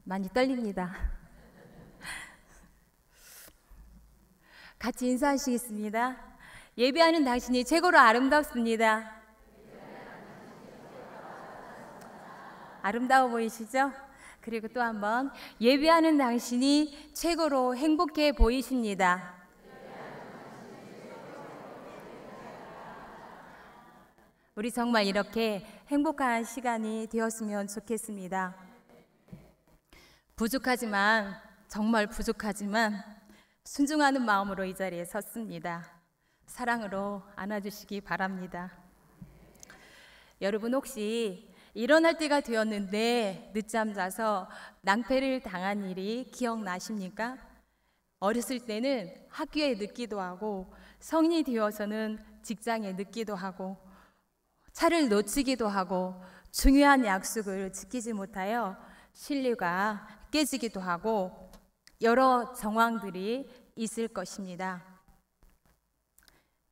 많이 떨립니다. 같이 인사하시겠습니다. 예배하는 당신이 최고로 아름답습니다. 아름다워 보이시죠? 그리고 또 한번 예배하는 당신이 최고로 행복해 보이십니다. 우리 정말 이렇게 행복한 시간이 되었으면 좋겠습니다. 부족하지만, 정말 부족하지만 순종하는 마음으로 이 자리에 섰습니다. 사랑으로 안아주시기 바랍니다. 여러분, 혹시 일어날 때가 되었는데 늦잠 자서 낭패를 당한 일이 기억나십니까? 어렸을 때는 학교에 늦기도 하고, 성인이 되어서는 직장에 늦기도 하고, 차를 놓치기도 하고, 중요한 약속을 지키지 못하여 신뢰가 깨지기도 하고, 여러 정황들이 있을 것입니다.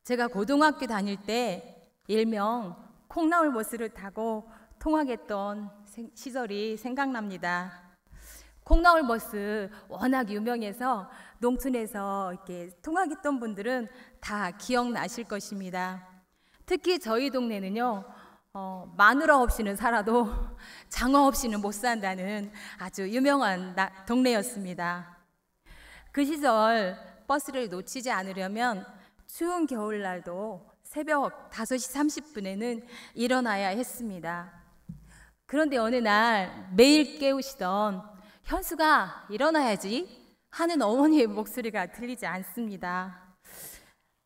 제가 고등학교 다닐 때 일명 콩나물 버스를 타고 통학했던 시절이 생각납니다. 콩나물 버스 워낙 유명해서 농촌에서 이렇게 통학했던 분들은 다 기억나실 것입니다. 특히 저희 동네는요, 마누라 없이는 살아도 장어 없이는 못 산다는 아주 유명한 동네였습니다. 그 시절 버스를 놓치지 않으려면 추운 겨울날도 새벽 5시 30분에는 일어나야 했습니다. 그런데 어느 날 매일 깨우시던 현수가 일어나야지 하는 어머니의 목소리가 들리지 않습니다.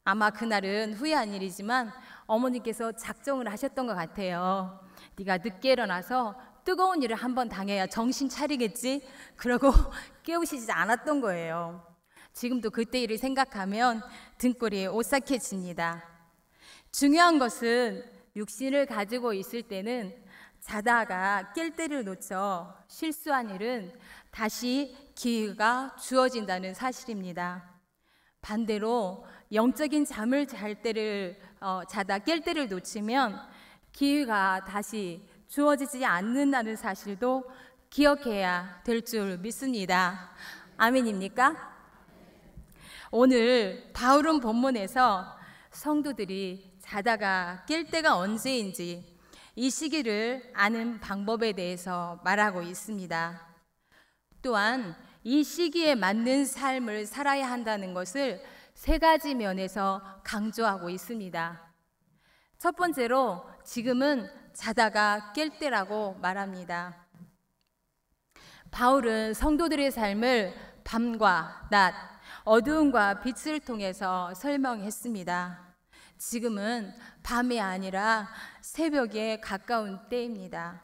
아마 그날은 후회한 일이지만 어머니께서 작정을 하셨던 것 같아요. 네가 늦게 일어나서 뜨거운 일을 한번 당해야 정신 차리겠지? 그러고 깨우시지 않았던 거예요. 지금도 그때 일을 생각하면 등골이 오싹해집니다. 중요한 것은 육신을 가지고 있을 때는 자다가 깰 때를 놓쳐 실수한 일은 다시 기회가 주어진다는 사실입니다. 반대로 영적인 잠을 자다 깰 때를 놓치면 기회가 다시 주어지지 않는다는 사실도 기억해야 될 줄 믿습니다. 아멘입니까? 오늘 바울은 본문에서 성도들이 자다가 깰 때가 언제인지 이 시기를 아는 방법에 대해서 말하고 있습니다. 또한 이 시기에 맞는 삶을 살아야 한다는 것을 세 가지 면에서 강조하고 있습니다. 첫 번째로 지금은 자다가 깰 때라고 말합니다. 바울은 성도들의 삶을 밤과 낮, 어두움과 빛을 통해서 설명했습니다. 지금은 밤이 아니라 새벽에 가까운 때입니다.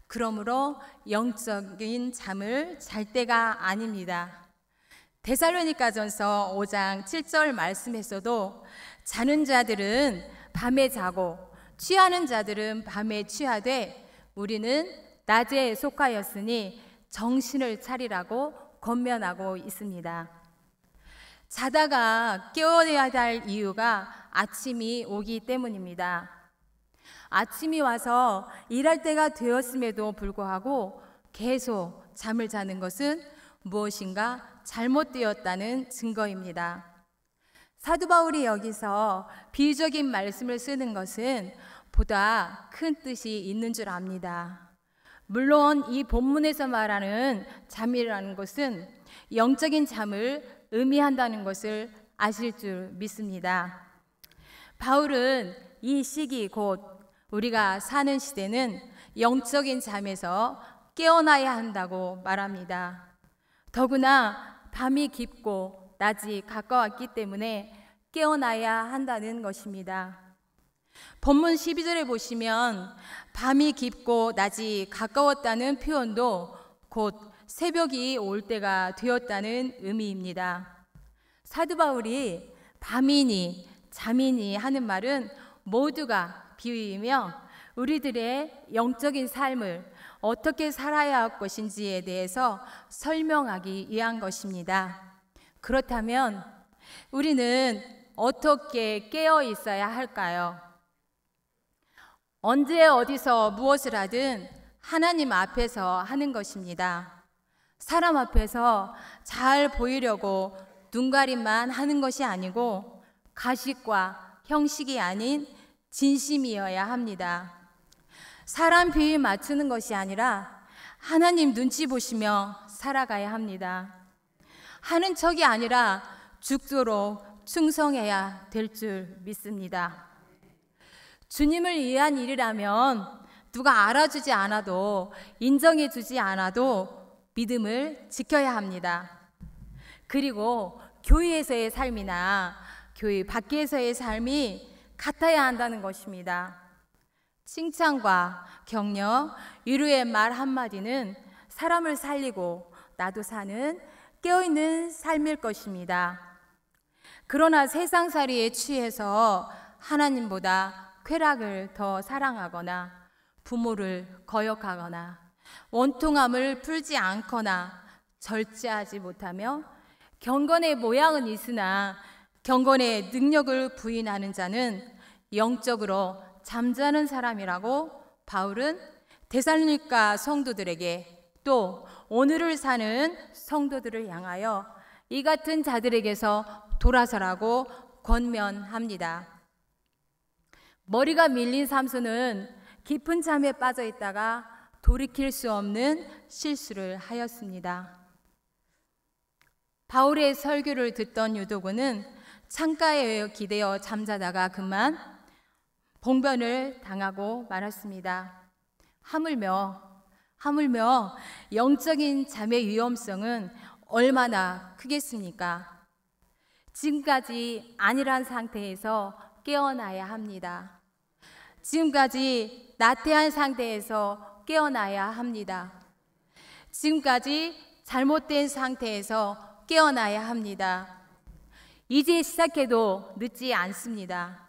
그러므로 영적인 잠을 잘 때가 아닙니다. 데살로니가전서 5장 7절 말씀에서도 자는 자들은 밤에 자고 취하는 자들은 밤에 취하되 우리는 낮에 속하였으니 정신을 차리라고 권면하고 있습니다. 자다가 깨어야 할 이유가 아침이 오기 때문입니다. 아침이 와서 일할 때가 되었음에도 불구하고 계속 잠을 자는 것은 무엇인가 잘못되었다는 증거입니다. 사도 바울이 여기서 비유적인 말씀을 쓰는 것은 보다 큰 뜻이 있는 줄 압니다. 물론 이 본문에서 말하는 잠이라는 것은 영적인 잠을 의미한다는 것을 아실 줄 믿습니다. 바울은 이 시기 곧 우리가 사는 시대는 영적인 잠에서 깨어나야 한다고 말합니다. 더구나 밤이 깊고 낮이 가까웠기 때문에 깨어나야 한다는 것입니다. 본문 12절에 보시면 밤이 깊고 낮이 가까웠다는 표현도 곧 새벽이 올 때가 되었다는 의미입니다. 사도 바울이 밤이니 잠이니 하는 말은 모두가 비유이며 우리들의 영적인 삶을 어떻게 살아야 할 것인지에 대해서 설명하기 위한 것입니다. 그렇다면 우리는 어떻게 깨어 있어야 할까요? 언제 어디서 무엇을 하든 하나님 앞에서 하는 것입니다. 사람 앞에서 잘 보이려고 눈가림만 하는 것이 아니고 가식과 형식이 아닌 진심이어야 합니다. 사람 비위 맞추는 것이 아니라 하나님 눈치 보시며 살아가야 합니다. 하는 척이 아니라 죽도록 충성해야 될 줄 믿습니다. 주님을 위한 일이라면 누가 알아주지 않아도 인정해 주지 않아도 믿음을 지켜야 합니다. 그리고 교회에서의 삶이나 교회 밖에서의 삶이 같아야 한다는 것입니다. 칭찬과 격려, 위로의 말 한마디는 사람을 살리고 나도 사는 깨어있는 삶일 것입니다. 그러나 세상살이에 취해서 하나님보다 쾌락을 더 사랑하거나 부모를 거역하거나 원통함을 풀지 않거나 절제하지 못하며 경건의 모양은 있으나 경건의 능력을 부인하는 자는 영적으로 잠자는 사람이라고 바울은 데살로니가 성도들에게 또 오늘을 사는 성도들을 향하여 이 같은 자들에게서 돌아서라고 권면합니다. 머리가 밀린 삼손은 깊은 잠에 빠져 있다가 돌이킬 수 없는 실수를 하였습니다. 바울의 설교를 듣던 유도군은 창가에 기대어 잠자다가 그만 봉변을 당하고 말았습니다. 하물며 영적인 잠의 위험성은 얼마나 크겠습니까? 지금까지 안일한 상태에서 깨어나야 합니다. 지금까지 나태한 상태에서 깨어나야 합니다. 지금까지 잘못된 상태에서 깨어나야 합니다. 이제 시작해도 늦지 않습니다.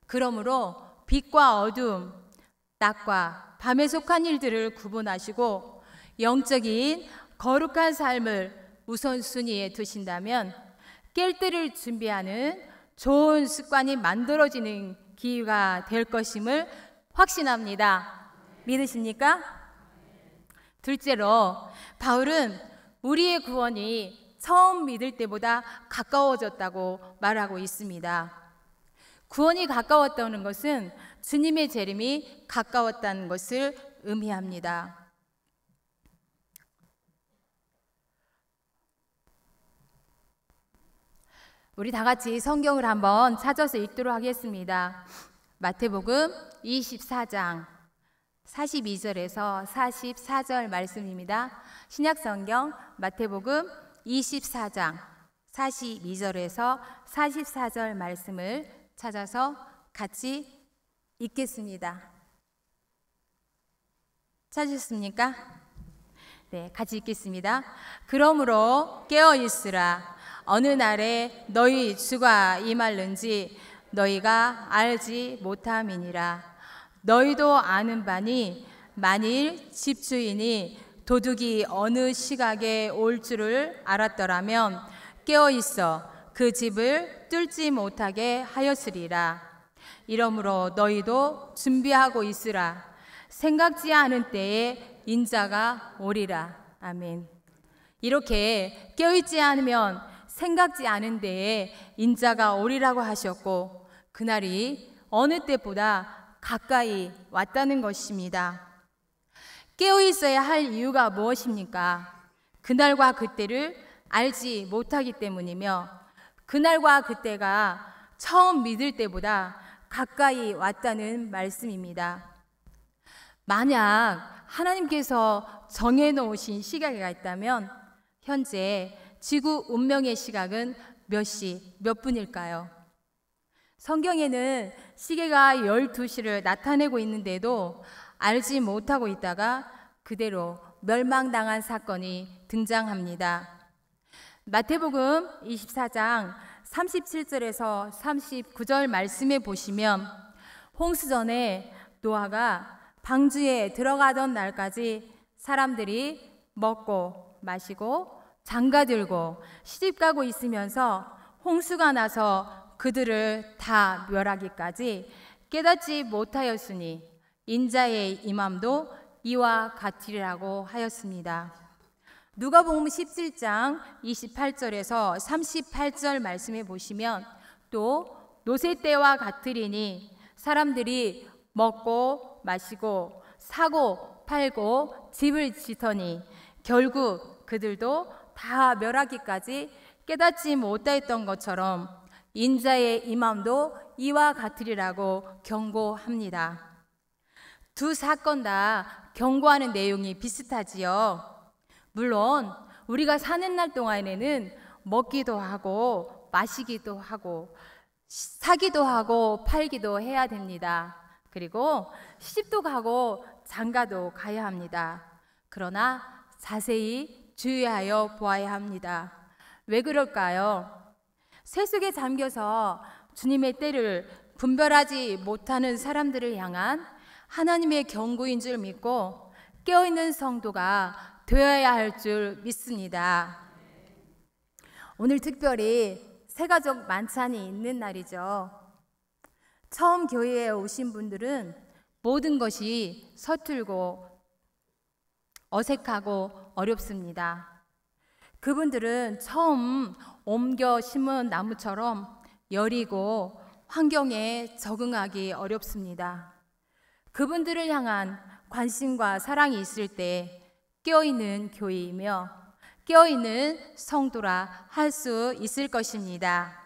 그러므로 빛과 어둠, 낮과 밤에 속한 일들을 구분하시고 영적인 거룩한 삶을 우선순위에 두신다면 깰 때를 준비하는 좋은 습관이 만들어지는 기회가 될 것임을 확신합니다. 믿으십니까? 둘째로 바울은 우리의 구원이 처음 믿을 때보다 가까워졌다고 말하고 있습니다. 구원이 가까웠다는 것은 주님의 재림이 가까웠다는 것을 의미합니다. 우리 다 같이 성경을 한번 찾아서 읽도록 하겠습니다. 마태복음 24장 42절에서 44절 말씀입니다. 신약성경 마태복음 24장 42절에서 44절 말씀을 찾아서 같이 읽겠습니다. 찾으셨습니까? 네, 같이 읽겠습니다. 그러므로 깨어 있으라. 어느 날에 너희 주가 임할는지 너희가 알지 못함이니라. 너희도 아는 바니 만일 집주인이 도둑이 어느 시각에 올 줄을 알았더라면 깨어 있어 그 집을 뚫지 못하게 하였으리라. 이러므로 너희도 준비하고 있으라. 생각지 않은 때에 인자가 오리라. 아멘. 이렇게 깨어있지 않으면 생각지 않은 데에 인자가 오리라고 하셨고 그날이 어느 때보다 가까이 왔다는 것입니다. 깨어있어야 할 이유가 무엇입니까? 그날과 그때를 알지 못하기 때문이며 그날과 그때가 처음 믿을 때보다 가까이 왔다는 말씀입니다. 만약 하나님께서 정해놓으신 시각이 있다면 현재 지구 운명의 시각은 몇 시, 몇 분일까요? 성경에는 시계가 12시를 나타내고 있는데도 알지 못하고 있다가 그대로 멸망당한 사건이 등장합니다. 마태복음 24장 37절에서 39절 말씀에 보시면 홍수전에 노아가 방주에 들어가던 날까지 사람들이 먹고 마시고 장가들고 시집가고 있으면서 홍수가 나서 그들을 다 멸하기까지 깨닫지 못하였으니 인자의 임함도 이와 같으리라고 하였습니다. 누가복음 17장 28절에서 38절 말씀해 보시면 또 노새 때와 같으리니 사람들이 먹고 마시고 사고 팔고 집을 짓더니 결국 그들도 다 멸하기까지 깨닫지 못하였던 것처럼 인자의 임함도 이와 같으리라고 경고합니다. 두 사건 다 경고하는 내용이 비슷하지요. 물론 우리가 사는 날 동안에는 먹기도 하고 마시기도 하고 사기도 하고 팔기도 해야 됩니다. 그리고 시집도 가고 장가도 가야 합니다. 그러나 자세히 주의하여 보아야 합니다. 왜 그럴까요? 세속에 잠겨서 주님의 때를 분별하지 못하는 사람들을 향한 하나님의 경고인 줄 믿고 깨어있는 성도가 되어야 할 줄 믿습니다. 오늘 특별히 새가족 만찬이 있는 날이죠. 처음 교회에 오신 분들은 모든 것이 서툴고 어색하고 어렵습니다. 그분들은 처음 옮겨 심은 나무처럼 여리고 환경에 적응하기 어렵습니다. 그분들을 향한 관심과 사랑이 있을 때 깨어있는 교회이며 깨어있는 성도라 할 수 있을 것입니다.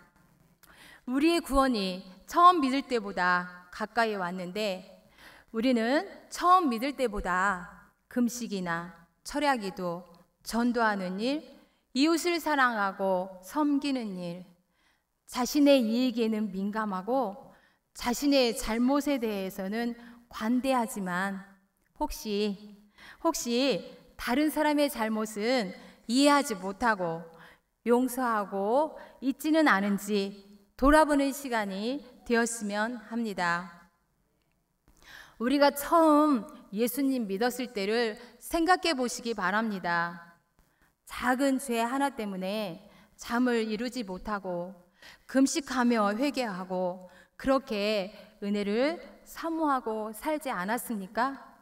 우리의 구원이 처음 믿을 때보다 가까이 왔는데 우리는 처음 믿을 때보다 금식이나 철야기도, 전도하는 일, 이웃을 사랑하고 섬기는 일, 자신의 이익에는 민감하고 자신의 잘못에 대해서는 관대하지만 혹시 다른 사람의 잘못은 이해하지 못하고 용서하고 잊지는 않은지 돌아보는 시간이 되었으면 합니다. 우리가 처음 예수님 믿었을 때를 생각해 보시기 바랍니다. 작은 죄 하나 때문에 잠을 이루지 못하고 금식하며 회개하고 그렇게 은혜를 사모하고 살지 않았습니까?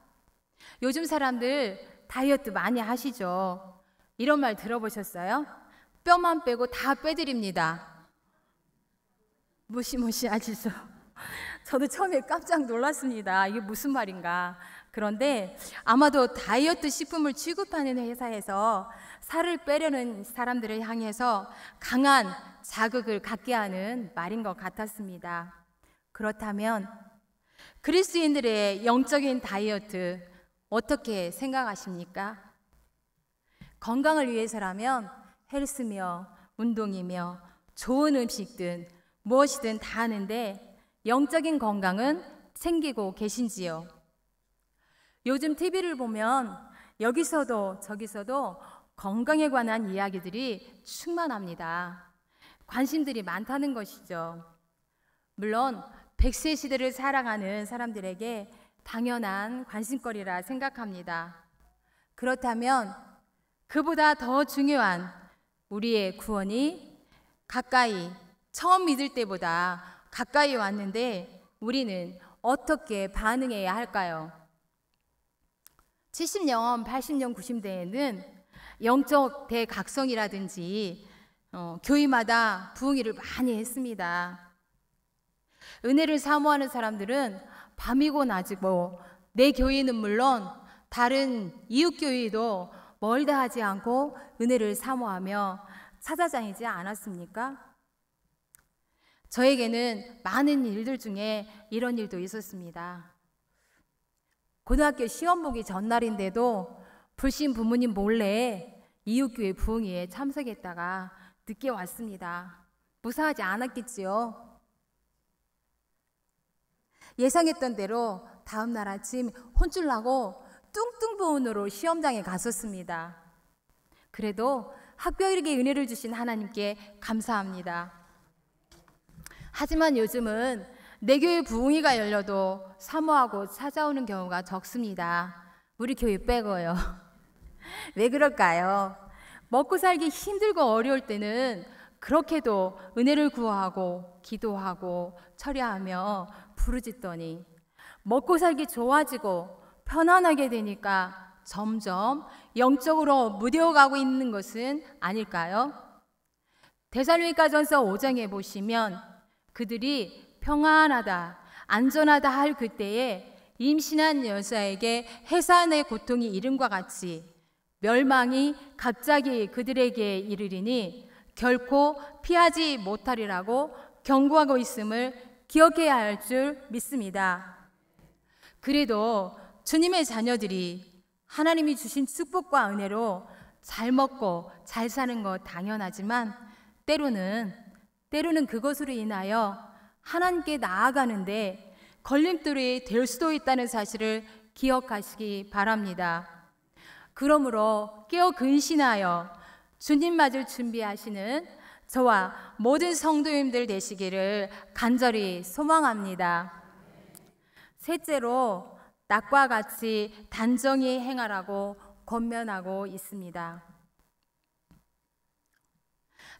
요즘 사람들 다이어트 많이 하시죠? 이런 말 들어보셨어요? 뼈만 빼고 다 빼드립니다. 무시무시하시죠? 저도 처음에 깜짝 놀랐습니다. 이게 무슨 말인가? 그런데 아마도 다이어트 식품을 취급하는 회사에서 살을 빼려는 사람들을 향해서 강한 자극을 갖게 하는 말인 것 같았습니다. 그렇다면 그리스도인들의 영적인 다이어트 어떻게 생각하십니까? 건강을 위해서라면 헬스며 운동이며 좋은 음식든 무엇이든 다 하는데 영적인 건강은 챙기고 계신지요? 요즘 TV를 보면 여기서도 저기서도 건강에 관한 이야기들이 충만합니다. 관심들이 많다는 것이죠. 물론 100세 시대를 살아가는 사람들에게 당연한 관심거리라 생각합니다. 그렇다면 그보다 더 중요한 우리의 구원이 가까이, 처음 믿을 때보다 가까이 왔는데 우리는 어떻게 반응해야 할까요? 70년, 80년, 90년대에는 영적 대각성이라든지 교회마다 부흥회를 많이 했습니다. 은혜를 사모하는 사람들은 밤이고 낮이고 내 교회는 물론 다른 이웃교회도 멀다 하지 않고 은혜를 사모하며 찾아다니지 않았습니까? 저에게는 많은 일들 중에 이런 일도 있었습니다. 고등학교 시험 보기 전날인데도 불신 부모님 몰래 이웃교회 부흥회에 참석했다가 늦게 왔습니다. 무사하지 않았겠지요? 예상했던 대로 다음날 아침 혼쭐 나고 뚱뚱 부은 으로 시험장에 갔었습니다. 그래도 합격에게 은혜를 주신 하나님께 감사합니다. 하지만 요즘은 내 교회 부흥회가 열려도 사모하고 찾아오는 경우가 적습니다. 우리 교회 빼고요. 왜 그럴까요? 먹고 살기 힘들고 어려울 때는 그렇게도 은혜를 구하고 기도하고 철야하며 부르짖더니 먹고 살기 좋아지고 편안하게 되니까 점점 영적으로 무뎌가고 있는 것은 아닐까요? 데살로니가전서 5장에 보시면 그들이 평안하다, 안전하다 할 그때에 임신한 여자에게 해산의 고통이 이름과 같이 멸망이 갑자기 그들에게 이르리니 결코 피하지 못하리라고 경고하고 있음을 기억해야 할 줄 믿습니다. 그래도 주님의 자녀들이 하나님이 주신 축복과 은혜로 잘 먹고 잘 사는 것 당연하지만 때로는 그것으로 인하여 하나님께 나아가는데 걸림돌이 될 수도 있다는 사실을 기억하시기 바랍니다. 그러므로 깨어 근신하여 주님 맞을 준비하시는 저와 모든 성도님들 되시기를 간절히 소망합니다. 셋째로 낮과 같이 단정히 행하라고 권면하고 있습니다.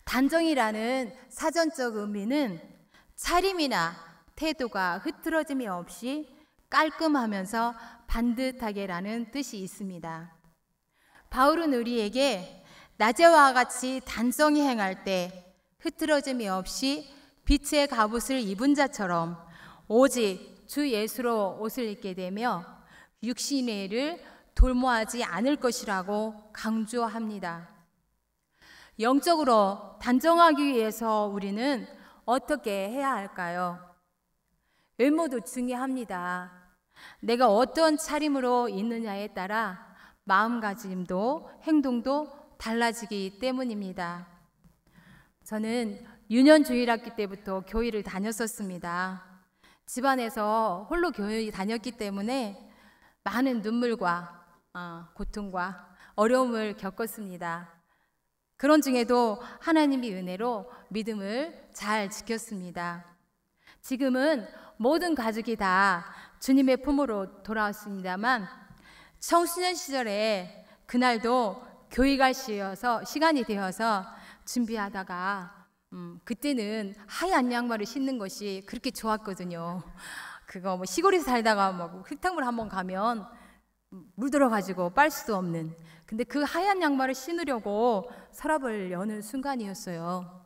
단정이라는 사전적 의미는 차림이나 태도가 흐트러짐이 없이 깔끔하면서 반듯하게라는 뜻이 있습니다. 바울은 우리에게 낮에와 같이 단정히 행할 때 흐트러짐이 없이 빛의 갑옷을 입은 자처럼 오직 주 예수로 옷을 입게 되며 육신의 일을 돌모하지 않을 것이라고 강조합니다. 영적으로 단정하기 위해서 우리는 어떻게 해야 할까요? 외모도 중요합니다. 내가 어떤 차림으로 있느냐에 따라 마음가짐도 행동도 달라지기 때문입니다. 저는 유년주일학기 때부터 교회를 다녔었습니다. 집안에서 홀로 교회 다녔기 때문에 많은 눈물과 고통과 어려움을 겪었습니다. 그런 중에도 하나님의 은혜로 믿음을 잘 지켰습니다. 지금은 모든 가족이 다 주님의 품으로 돌아왔습니다만 청소년 시절에 그날도 교회 갈 시간이 되어서 준비하다가 그때는 하얀 양말을 신는 것이 그렇게 좋았거든요. 그거 뭐 시골에 살다가 뭐 흙탕물 한번 가면 물들어가지고 빨 수도 없는. 근데 그 하얀 양말을 신으려고 서랍을 여는 순간이었어요.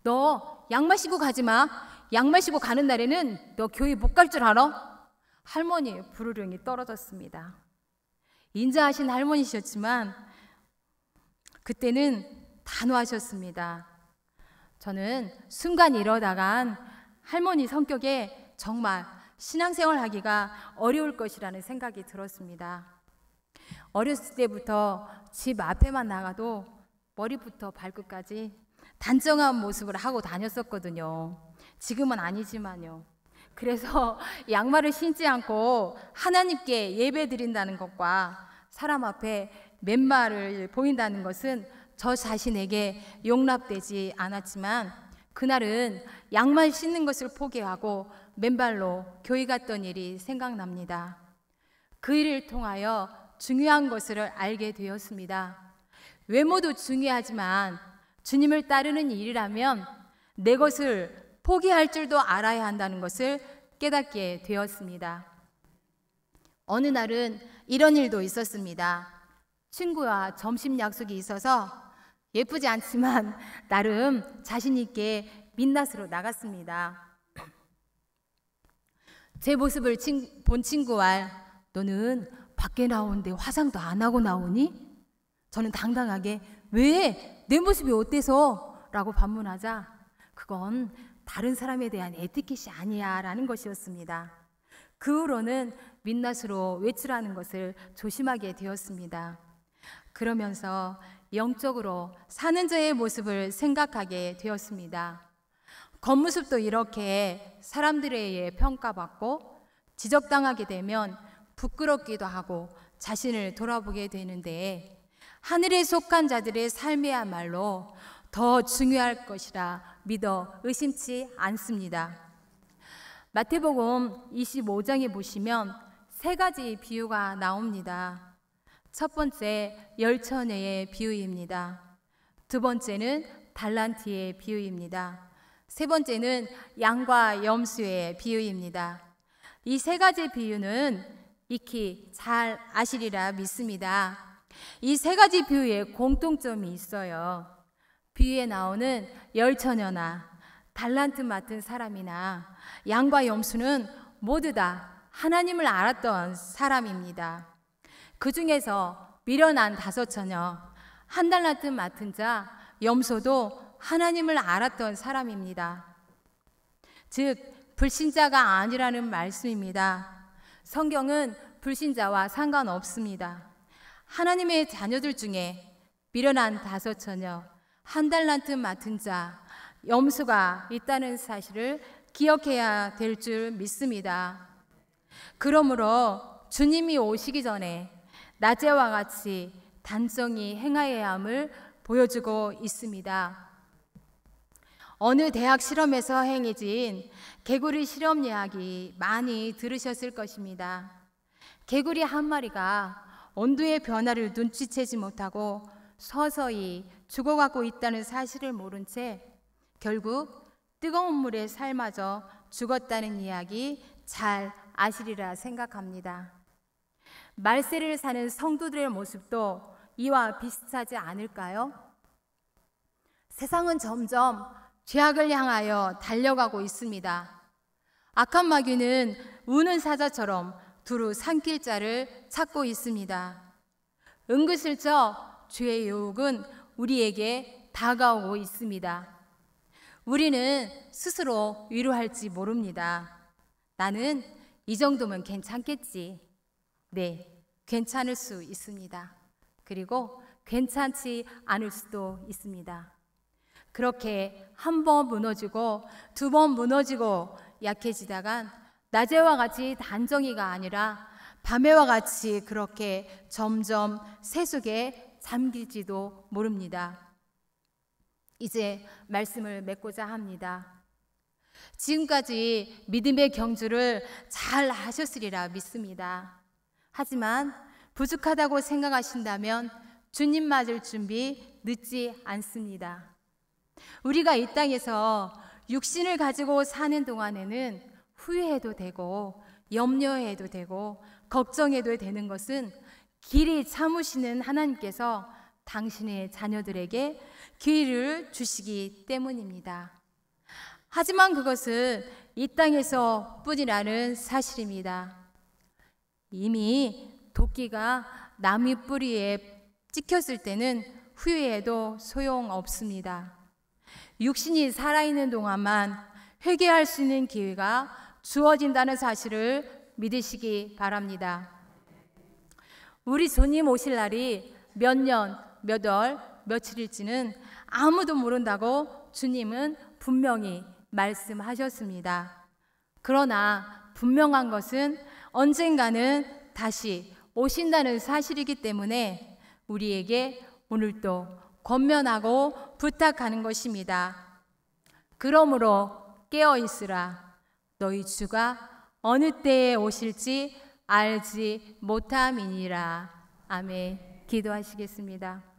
너 양말 신고 가지 마. 양말 신고 가는 날에는 너 교회 못 갈 줄 알아? 할머니 부르릉이 떨어졌습니다. 인자하신 할머니셨지만 그때는 단호하셨습니다. 저는 순간 이러다간 할머니 성격에 정말 신앙생활 하기가 어려울 것이라는 생각이 들었습니다. 어렸을 때부터 집 앞에만 나가도 머리부터 발끝까지 단정한 모습을 하고 다녔었거든요. 지금은 아니지만요. 그래서 양말을 신지 않고 하나님께 예배 드린다는 것과 사람 앞에 맨발을 보인다는 것은 저 자신에게 용납되지 않았지만 그날은 양말 신는 것을 포기하고 맨발로 교회 갔던 일이 생각납니다. 그 일을 통하여 중요한 것을 알게 되었습니다. 외모도 중요하지만 주님을 따르는 일이라면 내 것을 포기할 줄도 알아야 한다는 것을 깨닫게 되었습니다. 어느 날은 이런 일도 있었습니다. 친구와 점심 약속이 있어서 예쁘지 않지만 나름 자신 있게 민낯으로 나갔습니다. 제 모습을 본 친구와 너는 밖에 나오는데 화장도 안 하고 나오니? 저는 당당하게 왜? 내 모습이 어때서? 라고 반문하자 그건 다른 사람에 대한 에티켓이 아니야 라는 것이었습니다. 그 후로는 민낯으로 외출하는 것을 조심하게 되었습니다. 그러면서 영적으로 사는 자의 모습을 생각하게 되었습니다. 겉모습도 이렇게 사람들에 의해 평가받고 지적당하게 되면 부끄럽기도 하고 자신을 돌아보게 되는데 하늘에 속한 자들의 삶이야말로 더 중요할 것이라 믿어 의심치 않습니다. 마태복음 25장에 보시면 세 가지 비유가 나옵니다. 첫 번째 열처녀의 비유입니다. 두 번째는 달란트의 비유입니다. 세 번째는 양과 염소의 비유입니다. 이 세 가지 비유는 익히 잘 아시리라 믿습니다. 이 세 가지 비유에 공통점이 있어요. 비유에 나오는 열처녀나 달란트 맡은 사람이나 양과 염소는 모두 다 하나님을 알았던 사람입니다. 그 중에서 미련한 5처녀, 한 달란트 맡은 자, 염소도 하나님을 알았던 사람입니다. 즉 불신자가 아니라는 말씀입니다. 성경은 불신자와 상관없습니다. 하나님의 자녀들 중에 미련한 5처녀, 한 달란트 맡은 자, 염소가 있다는 사실을 기억해야 될 줄 믿습니다. 그러므로 주님이 오시기 전에 낮에와 같이 단정히 행하여야 함을 보여주고 있습니다. 어느 대학 실험에서 행해진 개구리 실험 이야기 많이 들으셨을 것입니다. 개구리 한 마리가 온도의 변화를 눈치채지 못하고 서서히 죽어가고 있다는 사실을 모른 채 결국 뜨거운 물에 삶아져 죽었다는 이야기 잘 아시리라 생각합니다. 말세를 사는 성도들의 모습도 이와 비슷하지 않을까요? 세상은 점점 죄악을 향하여 달려가고 있습니다. 악한 마귀는 우는 사자처럼 두루 삼킬 자를 찾고 있습니다. 은근슬쩍 죄의 유혹은 우리에게 다가오고 있습니다. 우리는 스스로 위로할지 모릅니다. 나는 이 정도면 괜찮겠지. 네, 괜찮을 수 있습니다. 그리고 괜찮지 않을 수도 있습니다. 그렇게 한 번 무너지고 2번 무너지고 약해지다간 낮에와 같이 단정히가 아니라 밤에와 같이 그렇게 점점 새 속에 잠길지도 모릅니다. 이제 말씀을 맺고자 합니다. 지금까지 믿음의 경주를 잘 하셨으리라 믿습니다. 하지만 부족하다고 생각하신다면 주님 맞을 준비 늦지 않습니다. 우리가 이 땅에서 육신을 가지고 사는 동안에는 후회해도 되고 염려해도 되고 걱정해도 되는 것은 길이 참으시는 하나님께서 당신의 자녀들에게 기회를 주시기 때문입니다. 하지만 그것은 이 땅에서 뿐이라는 사실입니다. 이미 도끼가 나무 뿌리에 찍혔을 때는 후회해도 소용없습니다. 육신이 살아있는 동안만 회개할 수 있는 기회가 주어진다는 사실을 믿으시기 바랍니다. 우리 주님 오실 날이 몇 년, 몇 월, 며칠일지는 아무도 모른다고 주님은 분명히 말씀하셨습니다. 그러나 분명한 것은 언젠가는 다시 오신다는 사실이기 때문에 우리에게 오늘도 권면하고 부탁하는 것입니다. 그러므로 깨어 있으라. 너희 주가 어느 때에 오실지 알지 못함이니라. 아멘. 기도하시겠습니다.